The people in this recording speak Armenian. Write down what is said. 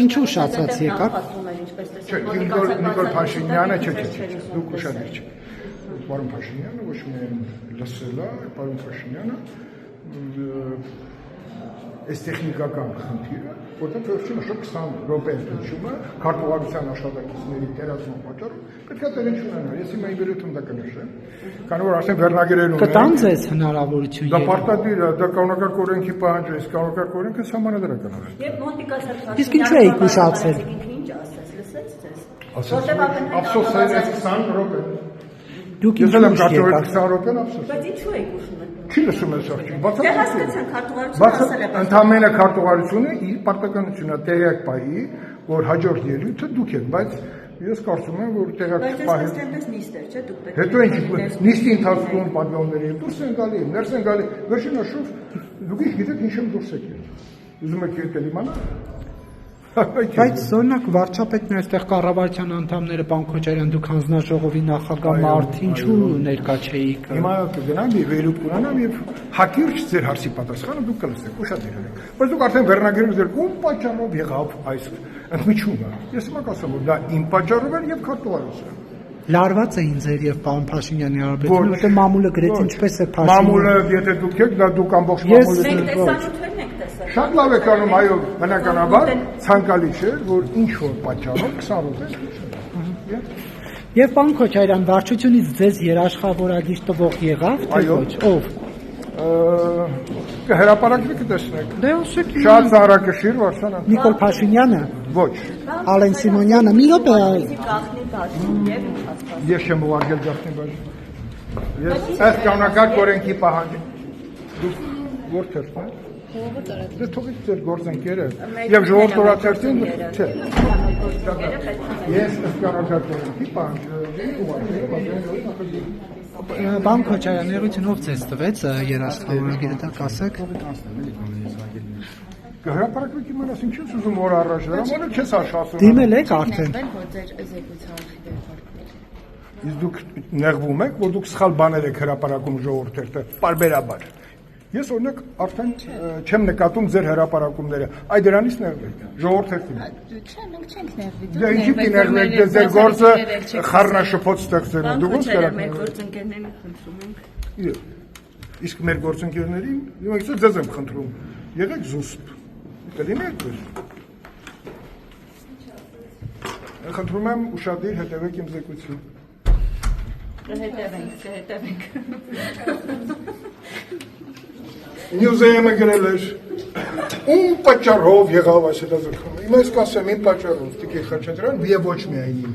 Ինչու շացած եկավ։ Նիկոլ Փաշինյանը չէ, դուք ուշադիր չեք։ Պարոն Փաշինյանը ոչ միայն լսել է, պարոն Փաշինյանը այս տեխնիկական խնդիրը, որտեղ վերջին շոկ 20 րոպե ընդունումը քարտուղարության աշխատակիցների կերացման պատճառով պետք է տեղի չունենա։ Ես հիմա իմ վերջում դա կնշեմ, քանի որ արդեն վերնագրերում կտան ձեզ հնարավորություն դա պարտադիր է, դա կանոնական օրենքի պահանջ է, կանոնական օրենքը սահմանադրական է։ Եվ մոտիկասար Իսկ ինչու եք ուշացել։ Ինչ ասես, լսեց ձեզ։ Ափսոս է 20 րոպե։ Դուք Ես ինչու եմ կարծում եկաք։ 20 րոպեն ափսոս։ Բայց ինչու եք ուշում։ Չի լսում ես աղջիկ։ Դե հասկացան քարտուղարությունը ասել է։ Ընդամենը քարտուղարությունը իր պարտականությունը տեղյակ պահի, որ հաջորդ ելույթը դուք եք, բայց ես կարծում եմ, որ տեղյակ Բայց պահի։ այս այնպես նիստ էր, չէ՞, դուք պետք է։ Հետո ինչ նիստի ընթացքում պատվոնների դուրս են գալի, ներս են գալի, վերջինաշով դուք գիտեք ինչ եմ դուրս եկել։ Ուզում եք եկել իմանալ։ Բայց օրինակ վարչապետն այստեղ կառավարության անդամները պարոն Քոչարյան դուք հանձնաժողովի նախագահ մարդ ինչու ներկա չէիք։ Հիմա կգնամ եւ վերուտ կունենամ եւ հակիրճ ձեր հարցի պատասխանը դուք կլսեք, ուշադիր եք։ Բայց դուք արդեն վերնագրերում ձեր ում պատճառով եղավ այս ընդմիջումը։ Ես հիմա կասեմ, որ դա իմ պատճառով էր եւ քարտուղարության։ Լարված էին ձեր եւ պարոն Փաշինյանի հարաբերությունը, որտեղ մամուլը գրեց ինչպես է Փաշինյանը։ Մամուլը, եթե դուք եք, դա դուք ամբողջ մամուլը Մենք տեսանյութերն եք տեսել։ Շատ լավ եք անում, այո, բնականաբար ցանկալի չէ, որ ինչ որ պատճառով 20 րոպե։ Եվ պարոն Քոչարյան, վարչությունից ձեզ երաշխավորագիր տվող եղավ, թե ոչ, ով։ Կհրապարակվի կտեսնեք։ Դե ասեք։ Շատ ծանրակշիռ վարչան։ Նիկոլ Փաշինյանը, Ոչ։ Ալեն Սիմոնյանը, մի րոպե։ Գախնի բաժին եւ ինչ ասած։ Ես չեմ ուղարկել գախնի բաժին։ Ես այս կանոնական օրենքի պահանջ։ Դուք որտեղ եք։ Դե թողեք ձեր գործընկերը եւ ժողովուրդ օրաթերթին չէ։ Ես այս կանոնական օրենքի պահանջ Պարոն Քոչարյան, ներողություն ով ձեզ տվեց երաշխավորագիրը, դա կասեք։ Կհրապարակվեք իմանաս ինչ ես ուզում որ առաջ դրա մոտ չես աշխատում։ Դիմել եք արդեն։ Իսկ դուք նեղվում եք, որ դուք սխալ բաներ եք հրապարակում ժողովրդը, պարբերաբար։ Ես օրինակ արդեն չեմ նկատում ձեր հրապարակումները, այ դրանից նեղվեք, ժողովրդին։ Չէ, մենք չենք նեղվի։ Դե ինչի՞ կներվեք, ձեր գործը խառնաշփոթ ստեղծել է, դուք ո՞նց կարաք։ Մեր գործընկերներին խնդրում ենք։ Իսկ մեր գործընկերներին, ես ձեզ եմ խնդրում, եղեք զուսպ, կլինեք դուք։ Խնդրում եմ ուշադիր հետևեք իմ զեկույցին։ Կհետևենք։ Նյուզեյը գրել էր, ում պատճառով եղավ այս հետազոտումը։ Հիմա ես կասեմ իմ պատճառով, Տիկին Խաչատրյան, եւ ոչ միայն իմ։